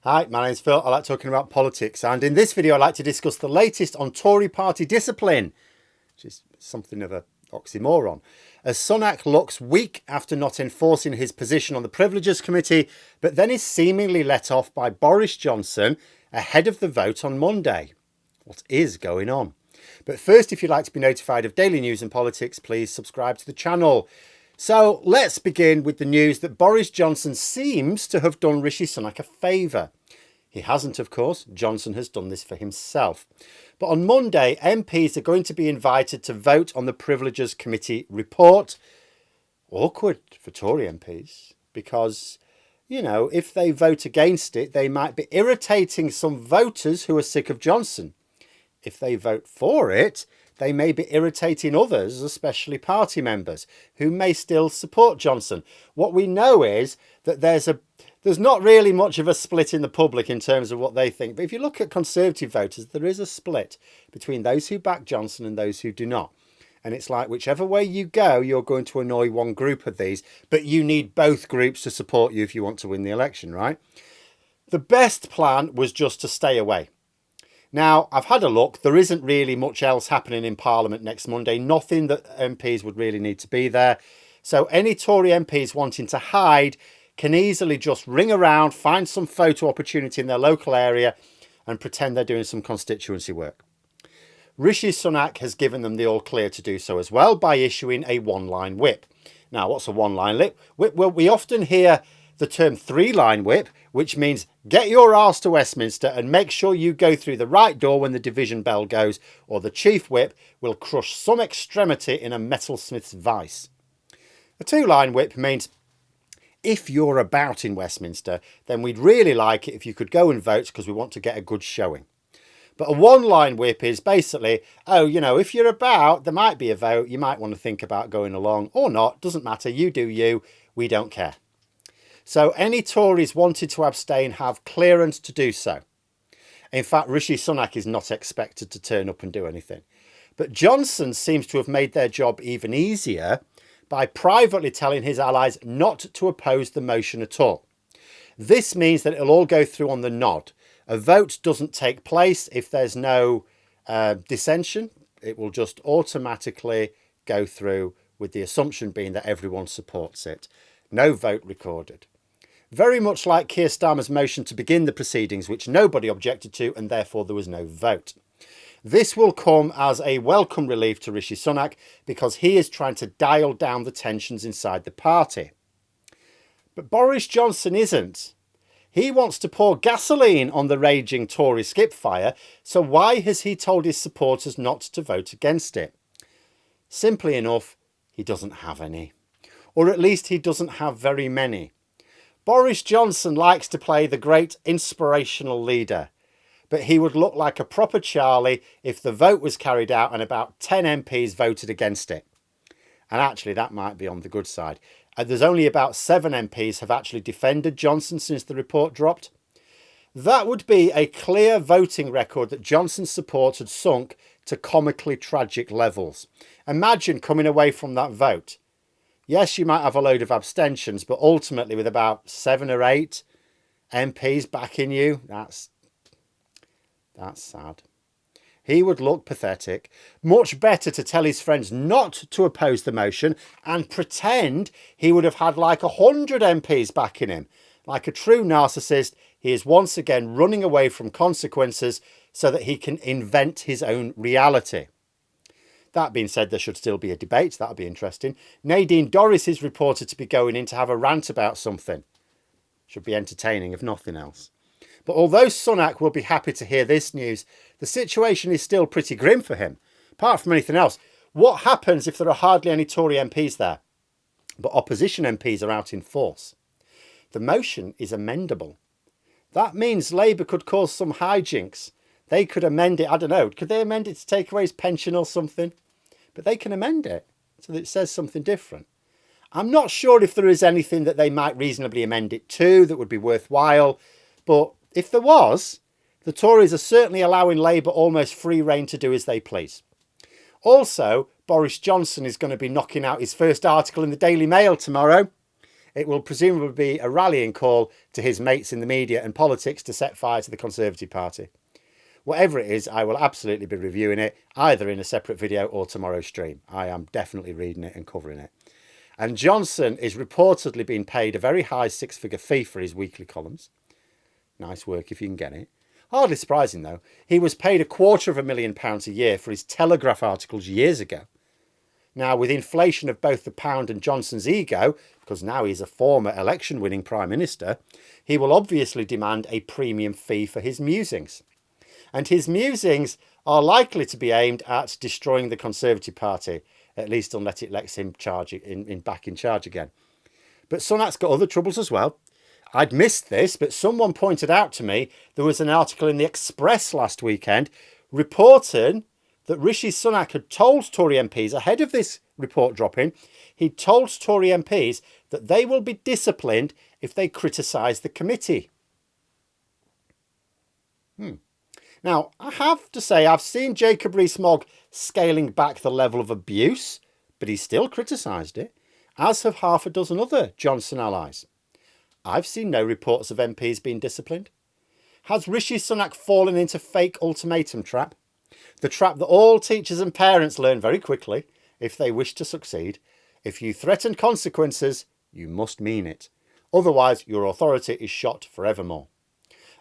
Hi, my name's Phil. I like talking about politics, and in this video I like to discuss the latest on Tory party discipline, which is something of an oxymoron. As Sunak looks weak after not enforcing his position on the Privileges Committee, but then is seemingly let off by Boris Johnson ahead of the vote on Monday. What is going on? But first, if you'd like to be notified of daily news and politics, please subscribe to the channel. So let's begin with the news that Boris Johnson seems to have done Rishi Sunak a favour. He hasn't, of course. Johnson has done this for himself. But on Monday, MPs are going to be invited to vote on the Privileges Committee report. Awkward for Tory MPs because, you know, if they vote against it, they might be irritating some voters who are sick of Johnson. If they vote for it, they may be irritating others, especially party members, who may still support Johnson. What we know is that there's not really much of a split in the public in terms of what they think. But if you look at Conservative voters, there is a split between those who back Johnson and those who do not. And it's like whichever way you go, you're going to annoy one group of these, but you need both groups to support you if you want to win the election, right? The best plan was just to stay away. Now, I've had a look. There isn't really much else happening in Parliament next Monday. Nothing that MPs would really need to be there. So any Tory MPs wanting to hide can easily just ring around, find some photo opportunity in their local area and pretend they're doing some constituency work. Rishi Sunak has given them the all clear to do so as well by issuing a one-line whip. Now, what's a one-line whip? Well, we often hear the term three-line whip, which means get your arse to Westminster and make sure you go through the right door when the division bell goes, or the chief whip will crush some extremity in a metalsmith's vice. A two-line whip means if you're about in Westminster, then we'd really like it if you could go and vote because we want to get a good showing. But a one-line whip is basically, oh, you know, if you're about, there might be a vote, you might want to think about going along or not, doesn't matter, you do you, we don't care. So any Tories wanted to abstain have clearance to do so. In fact, Rishi Sunak is not expected to turn up and do anything. But Johnson seems to have made their job even easier by privately telling his allies not to oppose the motion at all. This means that it'll all go through on the nod. A vote doesn't take place if there's no dissension. It will just automatically go through with the assumption being that everyone supports it. No vote recorded. Very much like Keir Starmer's motion to begin the proceedings, which nobody objected to, and therefore there was no vote. This will come as a welcome relief to Rishi Sunak because he is trying to dial down the tensions inside the party. But Boris Johnson isn't. He wants to pour gasoline on the raging Tory skip fire, so why has he told his supporters not to vote against it? Simply enough, he doesn't have any. Or at least he doesn't have very many. Boris Johnson likes to play the great inspirational leader, but he would look like a proper Charlie if the vote was carried out and about 10 MPs voted against it. And actually, that might be on the good side. There's only about 7 MPs have actually defended Johnson since the report dropped. That would be a clear voting record that Johnson's support had sunk to comically tragic levels. Imagine coming away from that vote. Yes, you might have a load of abstentions, but ultimately with about 7 or 8 MPs backing you, that's sad. He would look pathetic. Much better to tell his friends not to oppose the motion and pretend he would have had like 100 MPs backing him. Like a true narcissist, he is once again running away from consequences so that he can invent his own reality. That being said, there should still be a debate. That'll be interesting. Nadine Dorries is reported to be going in to have a rant about something. Should be entertaining, if nothing else. But although Sunak will be happy to hear this news, the situation is still pretty grim for him. Apart from anything else, what happens if there are hardly any Tory MPs there, but opposition MPs are out in force? The motion is amendable. That means Labour could cause some hijinks. They could amend it, I don't know, could they amend it to take away his pension or something? But they can amend it so that it says something different. I'm not sure if there is anything that they might reasonably amend it to that would be worthwhile, but if there was, the Tories are certainly allowing Labour almost free rein to do as they please. Also, Boris Johnson is going to be knocking out his first article in the Daily Mail tomorrow. it will presumably be a rallying call to his mates in the media and politics to set fire to the Conservative Party. Whatever it is, I will absolutely be reviewing it, either in a separate video or tomorrow's stream. I am definitely reading it and covering it. And Johnson is reportedly being paid a very high six-figure fee for his weekly columns. Nice work if you can get it. Hardly surprising, though. He was paid £250,000 a year for his Telegraph articles years ago. Now, with inflation of both the pound and Johnson's ego, because now he's a former election-winning Prime Minister, he will obviously demand a premium fee for his musings. And his musings are likely to be aimed at destroying the Conservative Party, at least unless it lets him back in charge again. But Sunak's got other troubles as well. I'd missed this, but someone pointed out to me there was an article in the Express last weekend reporting that Rishi Sunak had told Tory MPs ahead of this report dropping, he told Tory MPs that they will be disciplined if they criticise the committee. Now, I have to say, I've seen Jacob Rees-Mogg scaling back the level of abuse, but he still criticised it, as have half a dozen other Johnson allies. I've seen no reports of MPs being disciplined. Has Rishi Sunak fallen into fake ultimatum trap? The trap that all teachers and parents learn very quickly if they wish to succeed. If you threaten consequences, you must mean it. Otherwise, your authority is shot forevermore.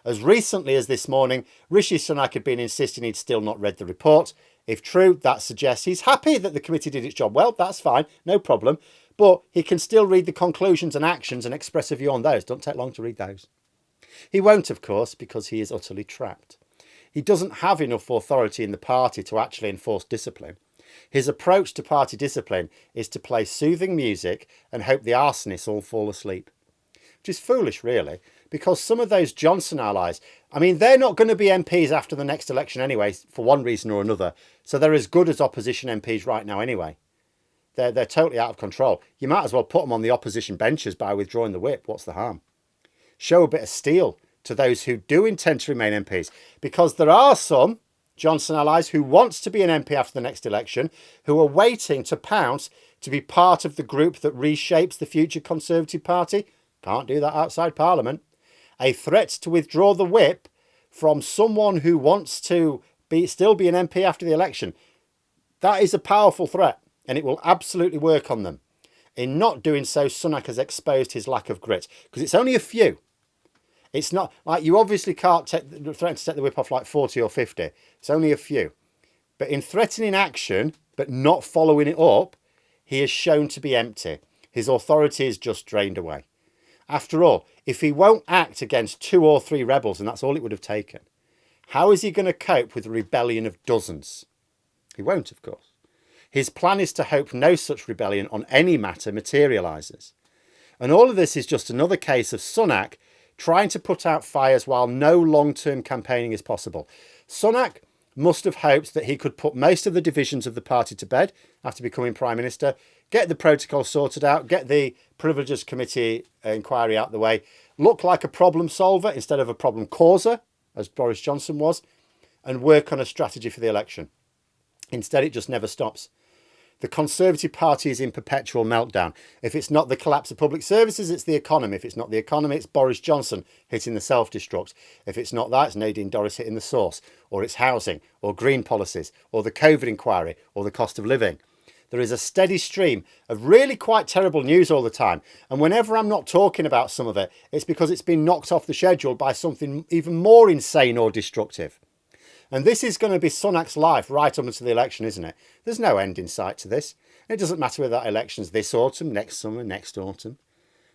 As recently as this morning, Rishi Sunak had been insisting he'd still not read the report. If true, that suggests he's happy that the committee did its job well. That's fine, no problem. But he can still read the conclusions and actions and express a view on those. Don't take long to read those. He won't, of course, because he is utterly trapped. He doesn't have enough authority in the party to actually enforce discipline. His approach to party discipline is to play soothing music and hope the arsonists all fall asleep. Which is foolish, really, because some of those Johnson allies, I mean, they're not going to be MPs after the next election anyway, for one reason or another. So they're as good as opposition MPs right now anyway. They're totally out of control. You might as well put them on the opposition benches by withdrawing the whip. What's the harm? Show a bit of steel to those who do intend to remain MPs, because there are some Johnson allies who want to be an MP after the next election, who are waiting to pounce to be part of the group that reshapes the future Conservative Party. Can't do that outside Parliament. A threat to withdraw the whip from someone who wants to still be an MP after the election. That is a powerful threat, and it will absolutely work on them. In not doing so, Sunak has exposed his lack of grit, because it's only a few. It's not like you obviously can't threaten to take the whip off like 40 or 50. It's only a few. But in threatening action, but not following it up, he is shown to be empty. His authority is just drained away. After all, if he won't act against 2 or 3 rebels, and that's all it would have taken, how is he going to cope with a rebellion of dozens? He won't, of course. His plan is to hope no such rebellion on any matter materialises. And all of this is just another case of Sunak trying to put out fires while no long-term campaigning is possible. Sunak must have hoped that he could put most of the divisions of the party to bed after becoming Prime Minister, get the protocol sorted out, get the Priviliges Committee inquiry out the way, look like a problem solver instead of a problem causer, as Boris Johnson was, and work on a strategy for the election. Instead, it just never stops. The Conservative Party is in perpetual meltdown. If it's not the collapse of public services, it's the economy. If it's not the economy, it's Boris Johnson hitting the self-destruct. If it's not that, it's Nadine Dorries hitting the source, or it's housing, or green policies, or the COVID inquiry, or the cost of living. There is a steady stream of really quite terrible news all the time. And whenever I'm not talking about some of it, it's because it's been knocked off the schedule by something even more insane or destructive. And this is going to be Sunak's life right up until the election, isn't it? There's no end in sight to this. It doesn't matter whether that election's this autumn, next summer, next autumn.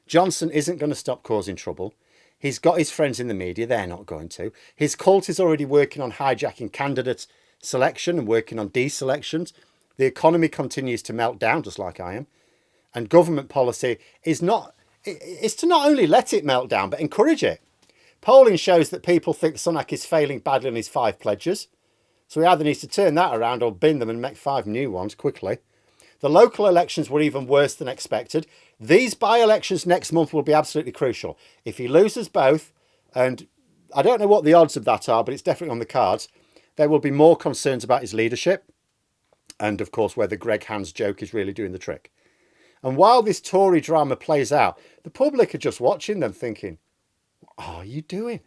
Johnson isn't going to stop causing trouble. He's got his friends in the media. They're not going to. His cult is already working on hijacking candidate selection and working on deselections. The economy continues to melt down, just like I am. And government policy is to not only let it melt down, but encourage it. Polling shows that people think Sunak is failing badly on his 5 pledges. So he either needs to turn that around or bin them and make 5 new ones quickly. The local elections were even worse than expected. These by-elections next month will be absolutely crucial. If he loses both, and I don't know what the odds of that are, but it's definitely on the cards, there will be more concerns about his leadership. And of course, whether Greg Hand's joke is really doing the trick. And while this Tory drama plays out, the public are just watching them thinking, what are you doing?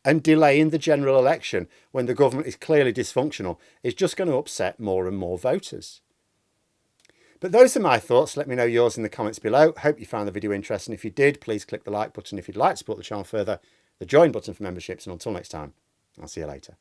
And delaying the general election when the government is clearly dysfunctional is just going to upset more and more voters. But those are my thoughts. Let me know yours in the comments below. Hope you found the video interesting. If you did, please click the like button if you'd like to support the channel further, the join button for memberships, and until next time, I'll see you later.